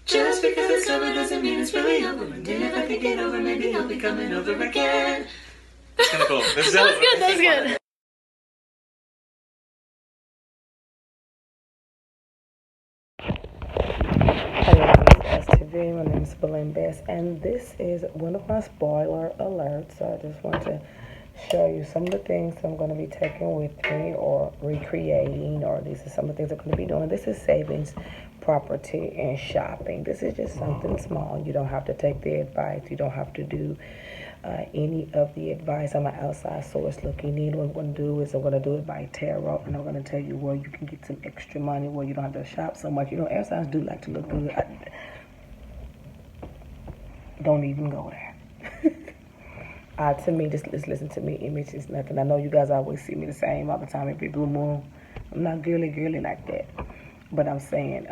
Just because it's over doesn't mean it's really over. And then if I can get over, maybe I'll be coming over again. That's kind of cool. That's good. That's good. Hello, this is STV. My name is Belinda Best, and this is one of my spoiler alerts. So I just want to show you some of the things I'm going to be taking with me or recreating, or these are some of the things I'm going to be doing. This is savings, property, and shopping. This is just something small. You don't have to take the advice. You don't have to do any of the advice. I'm an outside source looking in. What I'm going to do is I'm going to do it by tarot, and I'm going to tell you where you can get some extra money, where you don't have to shop so much. You know, outsides do like to look good. Don't even go there. To me, just listen to me. Image is nothing. I know you guys always see me the same all the time. Every blue moon, I'm not girly like that. But I'm saying,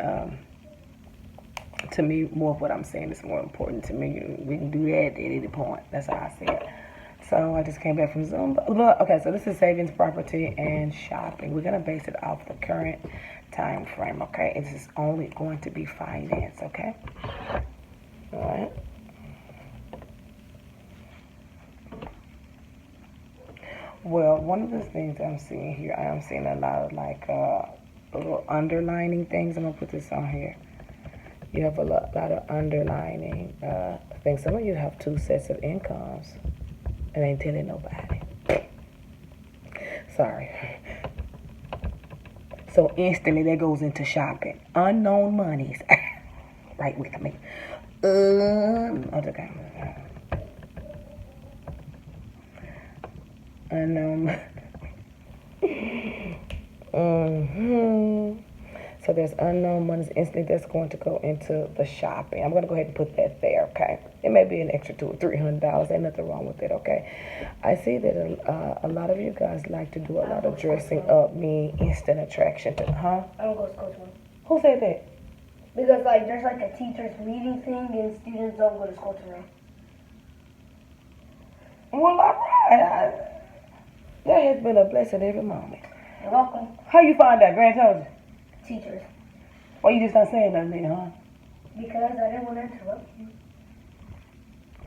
to me, more of what I'm saying is more important to me. We can do that at any point. That's how I see it. So I just came back from Zoom. Okay, so this is savings, property, and shopping. We're gonna base it off the current time frame. Okay, it's just only going to be finance. Okay. All right. Well, one of the things I'm seeing here, I am seeing a lot of like little underlining things. I'm gonna put this on here. You have a lot of underlining things. Some of you have two sets of incomes and ain't telling nobody. Sorry. So instantly that goes into shopping. Unknown monies. Right with me. Okay. Unknown. So there's unknown monies instantly that's going to go into the shopping. I'm going to go ahead and put that there, okay? It may be an extra $200 or $300. Ain't nothing wrong with it, okay? I see that a lot of you guys like to do a lot of dressing up, meaning instant attraction to, huh? I don't go to school tomorrow. Who said that? Because there's a teacher's meeting thing and students don't go to school tomorrow. Well, all right. That has been a blessing every moment. You're welcome. How you find that, Grant told you? Teachers. Well, you just not saying nothing, huh? Because I didn't want to interrupt you.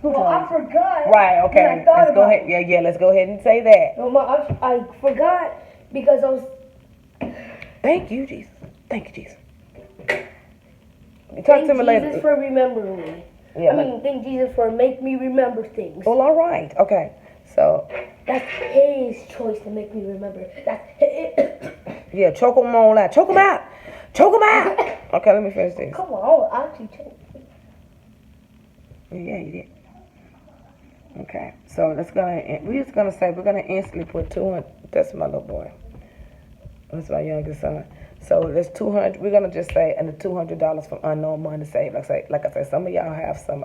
Who Well, told I you? forgot. Right, okay. Let's go ahead. Yeah, let's go ahead and say that. No, I forgot because I was... Thank you, Jesus. Thank you, Jesus. Talk to me later. Thank Jesus for remembering me. Yeah, thank Jesus for making me remember things. Well, all right. Okay. So. That's his choice to make me remember. That's his. Yeah, choke them all out. Choke them out. Choke them out. Okay, let me finish this. Come on, I'll actually choke. Yeah, you did. Okay, so we're just gonna instantly put 200. That's my little boy. That's my youngest son. So there's 200. We're gonna just say, and the $200 from unknown money saved. Like I said, some of y'all have some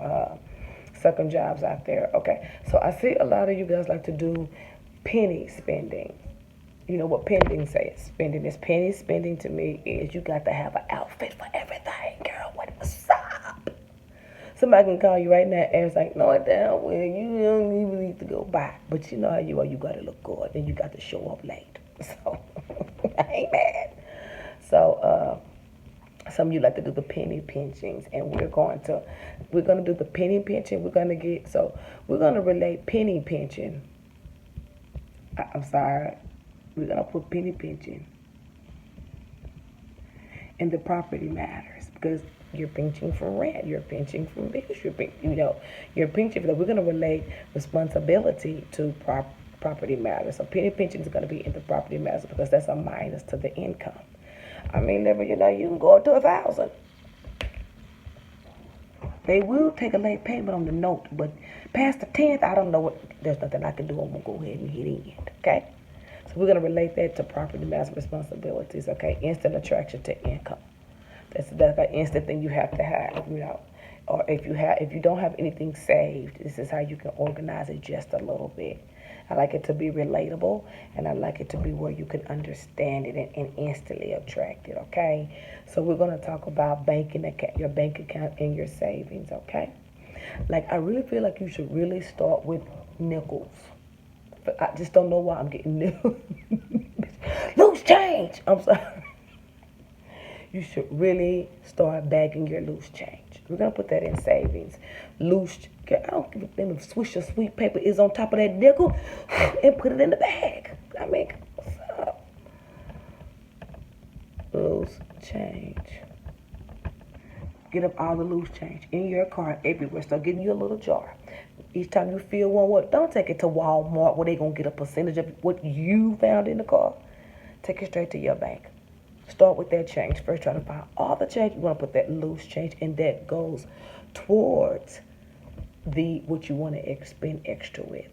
second jobs out there. Okay, so I see a lot of you guys like to do penny spending. You know what spending is? Penny spending to me is you got to have an outfit for everything, girl. What's up? Somebody can call you right now and it's like, no, it down. Well, you don't even need to go buy. But you know how you are. You got to look good. And you got to show up late. So, I ain't mad. So, some of you like to do the penny pinchings. And we're going to do the penny pinching. We're going to relate penny pinching. I'm sorry. We're going to put penny pinching in the property matters because you're pinching from rent, you're pinching from this, you're pinching for that. We're going to relate responsibility to property matters. So penny pinching is going to be in the property matters because that's a minus to the income. I mean, never, you can go up to 1,000. They will take a late payment on the note, but past the 10th, I don't know there's nothing I can do. I'm going to go ahead and hit in, okay? So we're going to relate that to property matters responsibilities, okay? Instant attraction to income. That's an instant thing you have to have, Or if you don't have anything saved, this is how you can organize it just a little bit. I like it to be relatable, and I like it to be where you can understand it and instantly attract it, okay? So we're going to talk about your bank account and your savings, okay? Like, I really feel like you should really start with nickels. But I just don't know why I'm getting new. Loose change. I'm sorry. you should really start bagging your loose change. We're gonna put that in savings. Loose, I don't give a damn if Swish or Sweet Paper is on top of that nickel, and put it in the bag. I mean, what's up? Loose change. Get up all the loose change in your car everywhere. Start getting you a little jar. Each time you feel one, don't take it to Walmart where they gonna get a percentage of what you found in the car. Take it straight to your bank. Start with that change first. Try to find all the change. You want to put that loose change, and that goes towards what you want to spend extra with.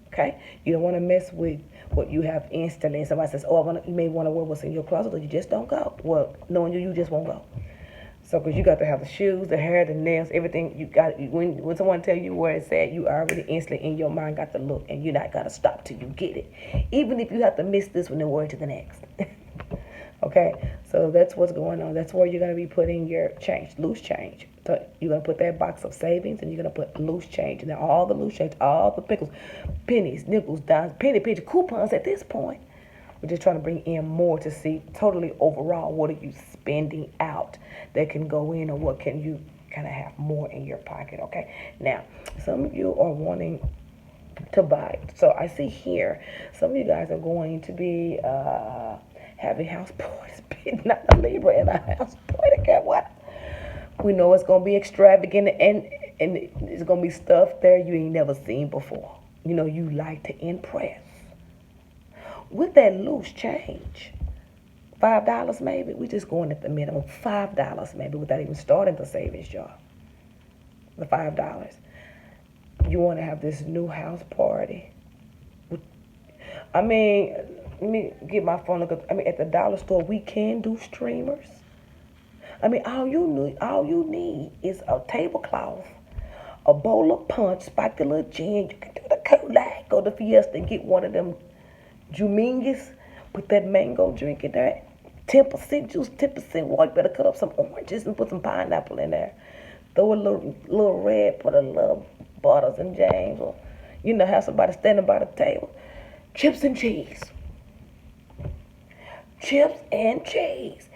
Okay, you don't want to mess with what you have instantly. Somebody says, "Oh, you may want to wear what's in your closet," or you just don't go. Well, knowing you just won't go. So, because you got to have the shoes, the hair, the nails, everything. You got when someone tell you where it's at, you already instantly in your mind got the look, and you're not gonna stop till you get it, even if you have to miss this one and wear it to the next. Okay, so that's what's going on. That's where you're gonna be putting your change, loose change. So you're gonna put that box of savings, and you're gonna put loose change, and then all the loose change, all the pickles, pennies, nickels, dimes, penny pinch, coupons. At this point, we're just trying to bring in more to see totally overall what are you spending out that can go in, or what can you kind of have more in your pocket. Okay, now some of you are wanting to buy. So I see here some of you guys are going to be having house parties. Not a Libra in a house party. Okay, what? We know it's gonna be extravagant, and it's gonna be stuff there you ain't never seen before. You know, you like to impress with that loose change. $5 maybe. We just going at the minimum. $5 maybe without even starting the savings jar. The $5. You want to have this new house party. I mean, let me get my phone. Look, at the dollar store we can do streamers. I mean, all you need is a tablecloth, a bowl of punch, spike the little gin. You can do the Kool-Aid, go to Fiesta and get one of them Jumingus. Put that mango drink in there. 10% juice, 10% water. You better cut up some oranges and put some pineapple in there. Throw a little red, put a little Butters and James, or have somebody standing by the table. Chips and cheese. Chips and cheese.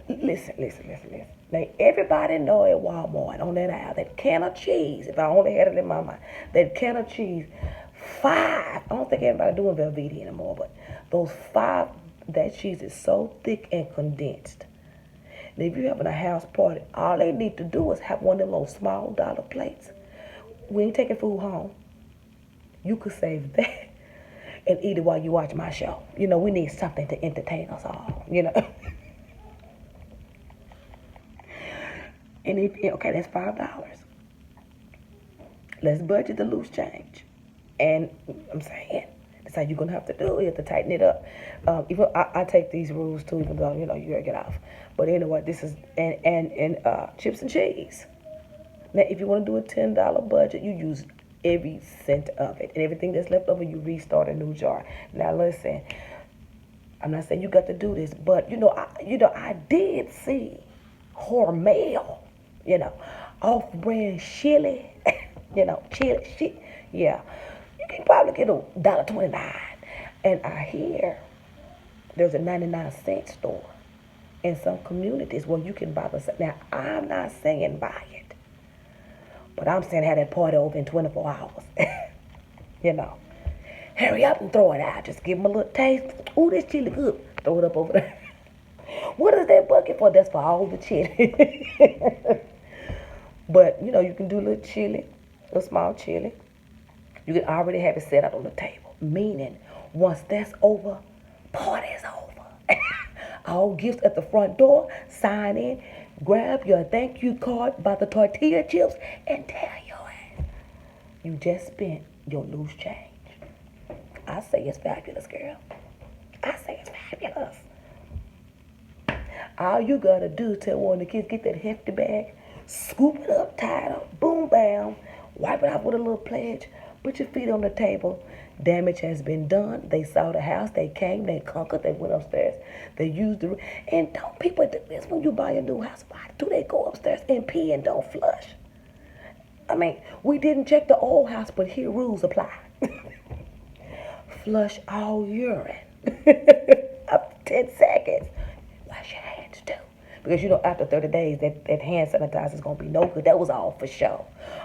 Listen. Now, everybody know at Walmart on that aisle, that can of cheese, if I only had it in my mind, that can of cheese, 5, I don't think everybody doing Velveeta anymore, but those 5, that cheese is so thick and condensed. Now, if you're having a house party, all they need to do is have one of them little small dollar plates. We ain't taking food home. You could save that and eat it while you watch my show. We need something to entertain us all, And okay, that's $5. Let's budget the loose change. And I'm saying, that's how you're going to have to do it. You have to tighten it up. Even I take these rules too, even though, you got to get off. But anyway, this is, and chips and cheese. Now, if you want to do a $10 budget, you use every cent of it. And everything that's left over, you restart a new jar. Now, listen, I'm not saying you got to do this, but, I did see Hormel, off-brand chili, chili shit. Yeah, you can probably get $1.29. And I hear there's a 99-cent store in some communities where you can buy the. Now, I'm not saying buy it, but I'm saying have that party over in 24 hours. Hurry up and throw it out. Just give them a little taste. Ooh, this chili good. Throw it up over there. What is that bucket for? That's for all the chili. But, you can do a little chili, a small chili. You can already have it set up on the table. Meaning, once that's over, party's over. All gifts at the front door, sign in, grab your thank you card, buy the tortilla chips, and tell your ass you just spent your loose change. I say it's fabulous, girl. I say it's fabulous. All you gotta do is tell one of the kids, get that hefty bag, scoop it up, tie it up, boom, bam, wipe it off with a little pledge, put your feet on the table. Damage has been done. They saw the house, they came, they conquered, they went upstairs, they used the, and don't people do this when you buy a new house? Why do they go upstairs and pee and don't flush? I mean, we didn't check the old house, but here rules apply. Flush all urine. Up to 10 seconds. Wash your hands too. Because you know after 30 days that hand sanitizer is going to be no good. That was all for show.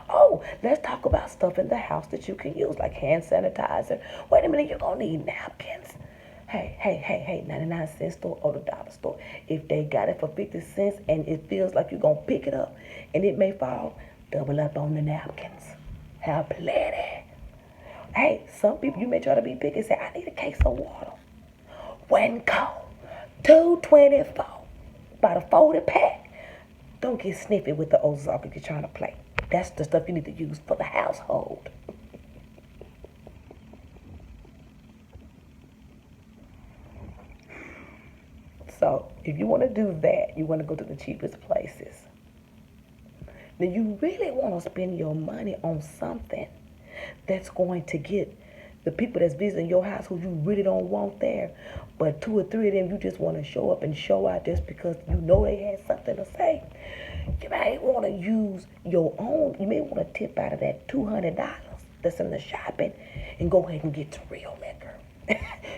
Oh, let's talk about stuff in the house that you can use like hand sanitizer. Wait a minute, you're going to need napkins. Hey, 99-cent store or the dollar store. If they got it for 50 cents and it feels like you're going to pick it up and it may fall, double up on the napkins. Have plenty. Hey, some people, you may try to be picky and say, I need a case of water. When cold, $2.24 by the 40 pack. Don't get sniffy with the Ozark if you're trying to play. That's the stuff you need to use for the household. So if you want to do that, you want to go to the cheapest places. Now you really want to spend your money on something that's going to get the people that's visiting your house who you really don't want there, but 2 or 3 of them you just want to show up and show out just because you know they had something to say. You may want to use your own, you may want to tip out of that $200 that's in the shopping and go ahead and get the real liquor.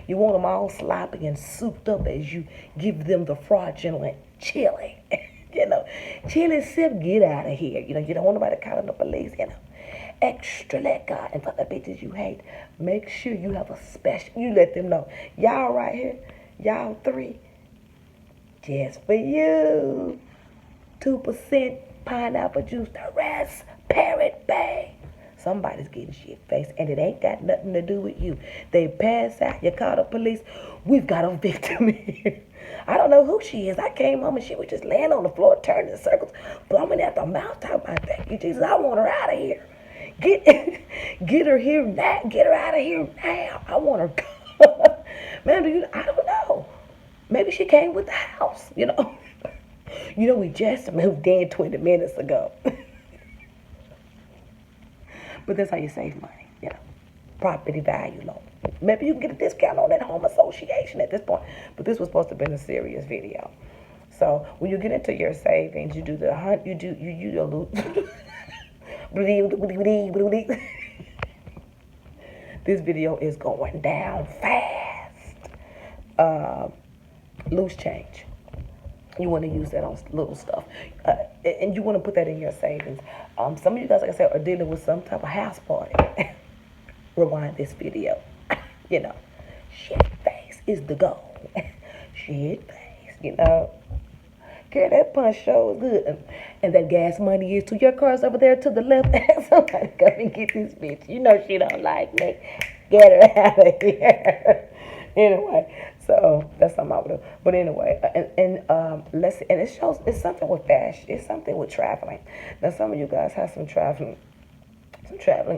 You want them all sloppy and souped up as you give them the fraudulent chili. You know, chili sip, get out of here. You know, you don't want nobody calling the police, you know. Extra liquor. And for the bitches you hate, make sure you have a special, you let them know. Y'all right here, y'all 3, just for you. 2% pineapple juice, the rest, Parrot Bay. Somebody's getting shit-faced, and it ain't got nothing to do with you. They pass out, you call the police, we've got a victim here. I don't know who she is. I came home and she was just laying on the floor, turning in circles, foaming at the mouth, talking about, thank you, Jesus, I want her out of here. Get her here now. Get her out of here now. I want her. Man, I don't know. Maybe she came with the house, you know. You know, we just moved in 20 minutes ago. But that's how you save money, you know. Property value loan. Maybe you can get a discount on that home association at this point. But this was supposed to have been a serious video. So when you get into your savings, you do the hunt, you your loot. This video is going down fast. Loose change. You want to use that on little stuff. And you want to put that in your savings. Some of you guys, like I said, are dealing with some type of house party. Rewind this video. You know, shit face is the goal. Shit face, you know. Girl, that punch show is good. And that gas money is too. Your car's over there to the left. Somebody come and get this bitch. You know she don't like me. Get her out of here. Anyway, so that's something I would do. But anyway, let's see. And it shows, it's something with fashion. It's something with traveling. Now, some of you guys have some traveling.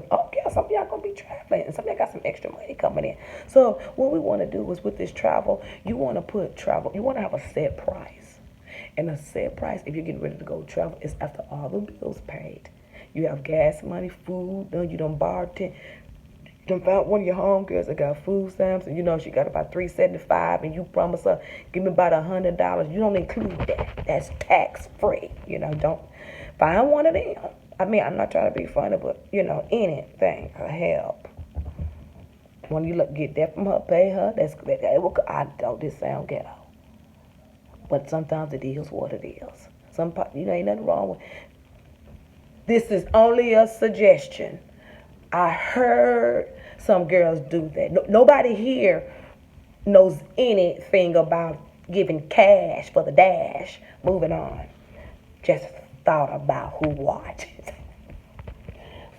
Oh, yeah, some of y'all going to be traveling. And some of y'all got some extra money coming in. So what we want to do is with this travel, you want to have a set price. And a set price, if you're getting ready to go travel, is after all the bills paid. You have gas money, food, you done bartend. You done found one of your homegirls that got food stamps, and you know she got about $375, and you promise her, give me about $100. You don't include that. That's tax free. You know, don't find one of them. I mean, I'm not trying to be funny, but you know, anything could help. When you get that from her, pay her. I know this sound ghetto. But sometimes it is what it is. Ain't nothing wrong with. This is only a suggestion. I heard some girls do that. Nobody here knows anything about giving cash for the dash. Moving on. Just thought about who watches.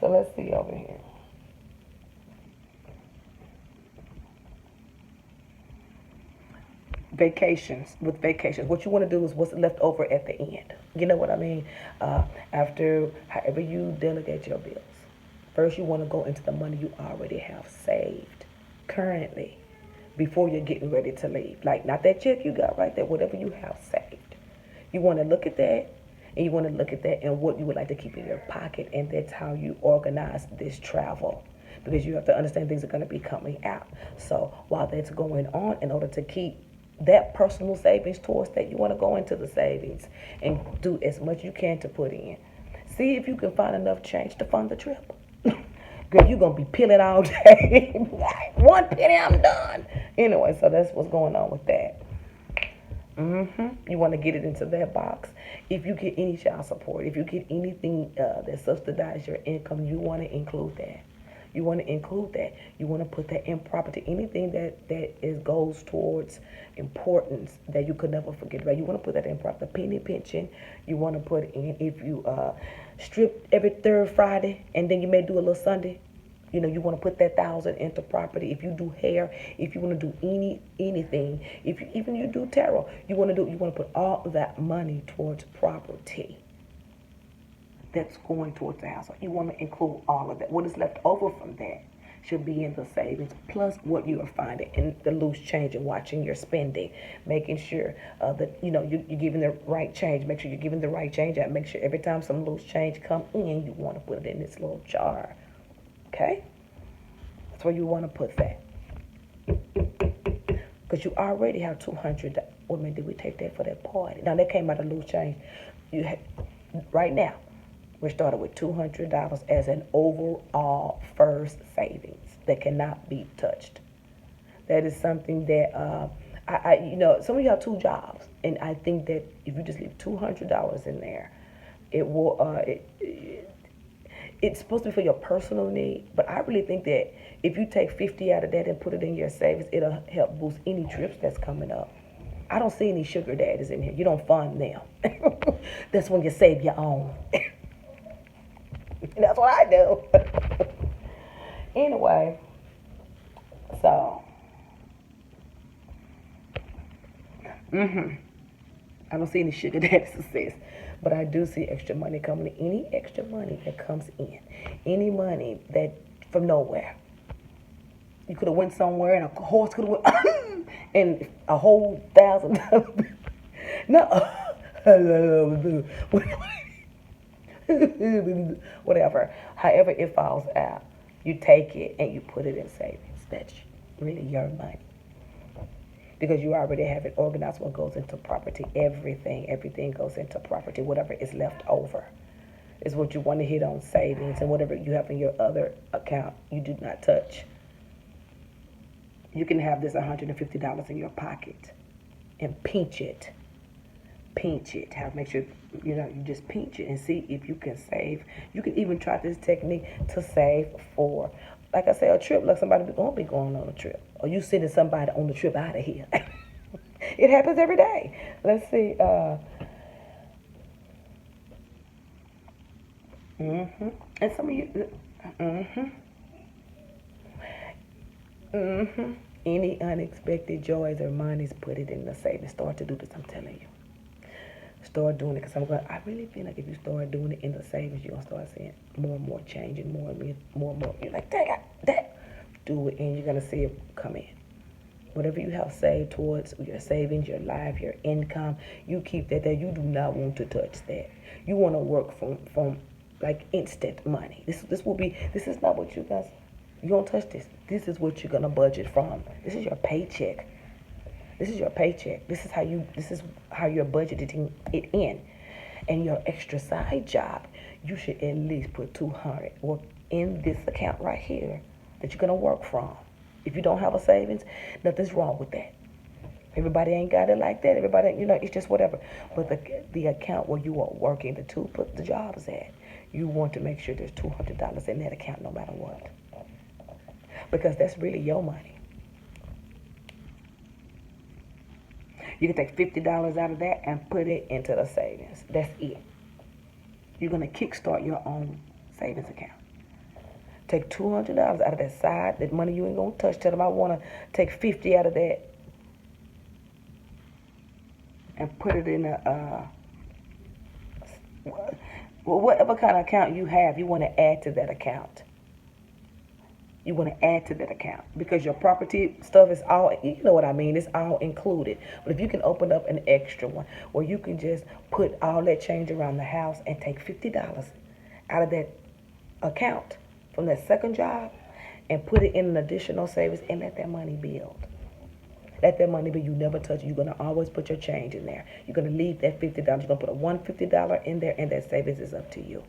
So let's see over here. Vacations. What you want to do is what's left over at the end. You know what I mean? After however you delegate your bills. First, you want to go into the money you already have saved currently before you're getting ready to leave. Like, not that check you got right there, whatever you have saved. You want to look at that, and you want to look at that and what you would like to keep in your pocket, and that's how you organize this travel. Because you have to understand things are going to be coming out. So while that's going on, in order to keep that personal savings towards that, you want to go into the savings and do as much you can to put in. See if you can find enough change to fund the trip. Girl, you're going to be peeling all day. 1 penny, I'm done. Anyway, so that's what's going on with that. You want to get it into that box. If you get any child support, if you get anything that subsidizes your income, you want to include that. You want to include that. You want to put that in property. Anything that goes towards importance that you could never forget about. You want to put that in property. Penny pension. You want to put in if you strip every third Friday and then you may do a little Sunday. You know, you want to put that 1,000 into property. If you do hair, if you want to do anything, if you, even you do tarot, you want to put all of that money towards property. That's going towards the house. You want to include all of that. What is left over from that should be in the savings, plus what you are finding in the loose change and watching your spending, making sure that you're giving the right change. Make sure you're giving the right change out. Make sure every time some loose change come in, you want to put it in this little jar. Okay? That's where you want to put that. Because you already have 200. Well, man, did we take that for that party? Now, that came out of loose change. Right now, we're starting with $200 as an overall first savings that cannot be touched. That is something that, some of you have 2 jobs. And I think that if you just leave $200 in there, it will, it's supposed to be for your personal need, but I really think that if you take 50 out of that and put it in your savings, it'll help boost any trips that's coming up. I don't see any sugar daddies in here. You don't fund them. That's when you save your own. That's what I do. Anyway, so, I don't see any sugar daddy success. But I do see extra money coming in. Any extra money that comes in. Any money that from nowhere. You could have went somewhere and a horse could have went and a whole $1,000. No. Whatever. However it falls out. You take it and you put it in savings. That's really your money. Because you already have it organized what goes into property. Everything goes into property. Whatever is left over is what you want to hit on savings, and whatever you have in your other account, you do not touch. You can have this $150 in your pocket and pinch it. Make sure, you just pinch it and see if you can save. You can even try this technique to save for, like I say, a trip. Like somebody won't be going on a trip. Or you sending somebody on the trip out of here. It happens every day. Let's see. And some of you, any unexpected joys or monies, put it in the savings. Start to do this, I'm telling you. Start doing it, because I really feel like if you start doing it in the savings, you're going to start seeing more and more change and more and more. You're like, dang, that. Do it, and you're going to see it come in. Whatever you have saved towards your savings, your life, your income, you keep that there. You do not want to touch that. You want to work from like instant money. This is not what you guys, you don't touch this. This is what you're going to budget from. This is your paycheck. This is how you're budgeting it in. And your extra side job, you should at least put $200 in this account right here that you're going to work from. If you don't have a savings, nothing's wrong with that. Everybody ain't got it like that. Everybody, it's just whatever. But the account where you are working, the jobs at, you want to make sure there's $200 in that account no matter what. Because that's really your money. You can take $50 out of that and put it into the savings. That's it. You're going to kickstart your own savings account. Take $200 out of that side, that money you ain't going to touch. Tell them I want to take $50 out of that and put it in whatever kind of account you have, you want to add to that account. You want to add to that account because your property stuff is all, you know what I mean, it's all included. But if you can open up an extra one where you can just put all that change around the house and take $50 out of that account from that second job and put it in an additional savings and let that money build. Let that money build. You never touch it. You're going to always put your change in there. You're going to leave that $50. You're going to put a $150 in there, and that savings is up to you.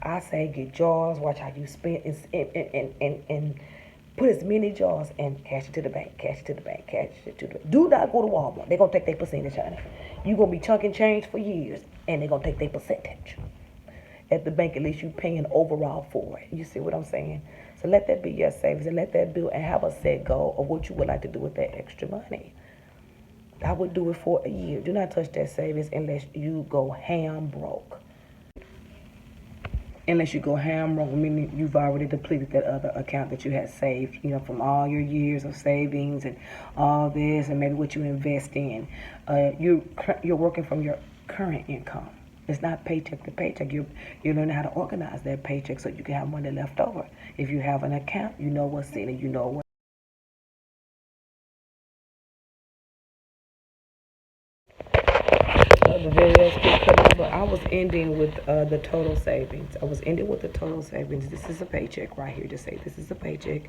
I say get jars, watch how you spend, and Put as many jars and cash it to the bank, cash it to the bank, cash it to the bank. Do not go to Walmart. They're going to take their percentage, honey. You're going to be chunking change for years, and they're going to take their percentage. At the bank, at least you paying overall for it. You see what I'm saying? So let that be your savings, and let that build, and have a set goal of what you would like to do with that extra money. I would do it for a year. Do not touch that savings unless you go ham broke. Unless you go ham broke, meaning you've already depleted that other account that you had saved, from all your years of savings and all this, and maybe what you invest in. You're working from your current income. It's not paycheck to paycheck. You're learning how to organize that paycheck so you can have money left over. If you have an account, you know what's in it. You know what. The videos keep cutting, but I was ending with the total savings. I was ending with the total savings. This is a paycheck right here. Just say this is a paycheck,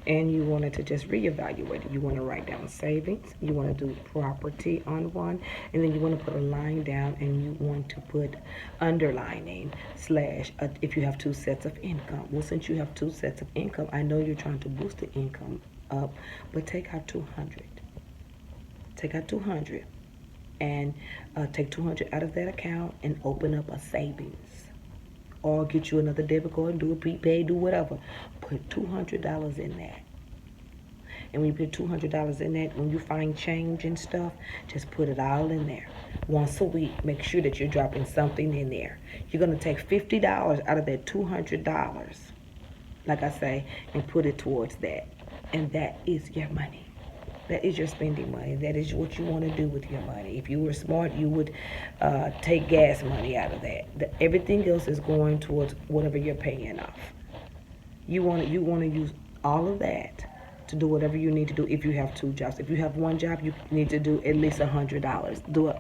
and you wanted to just reevaluate it. You want to write down savings. You want to do property on one, and then you want to put a line down, and you want to put underlining slash if you have two sets of income. Well, since you have two sets of income, I know you're trying to boost the income up, but take out 200. Take out 200. And take 200 out of that account and open up a savings, or get you another debit card and do a prepaid, do whatever. Put $200 in that, and when you put $200 in that, when you find change and stuff, just put it all in there. Once a week, make sure that you're dropping something in there. You're gonna take $50 out of that $200, like I say, and put it towards that, and that is your money. That is your spending money. That is what you want to do with your money. If you were smart, you would take gas money out of that. Everything else is going towards whatever you're paying off. You want to use all of that to do whatever you need to do. If you have two jobs, if you have one job, you need to do at least $100. Do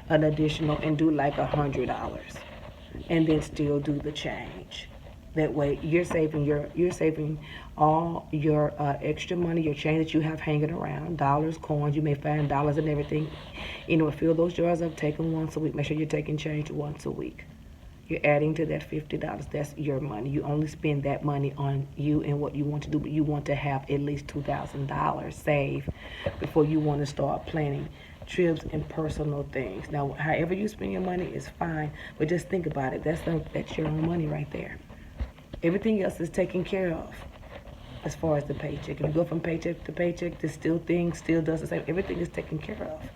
an additional and do like $100, and then still do the change. That way, you're saving all your extra money, your change that you have hanging around, dollars, coins. You may find dollars and everything. Fill those jars up. Take them once a week. Make sure you're taking change once a week. You're adding to that $50. That's your money. You only spend that money on you and what you want to do, but you want to have at least $2,000 saved before you want to start planning trips and personal things. Now, however you spend your money is fine, but just think about it. That's your own money right there. Everything else is taken care of as far as the paycheck. If you go from paycheck to paycheck, things still does the same. Everything is taken care of.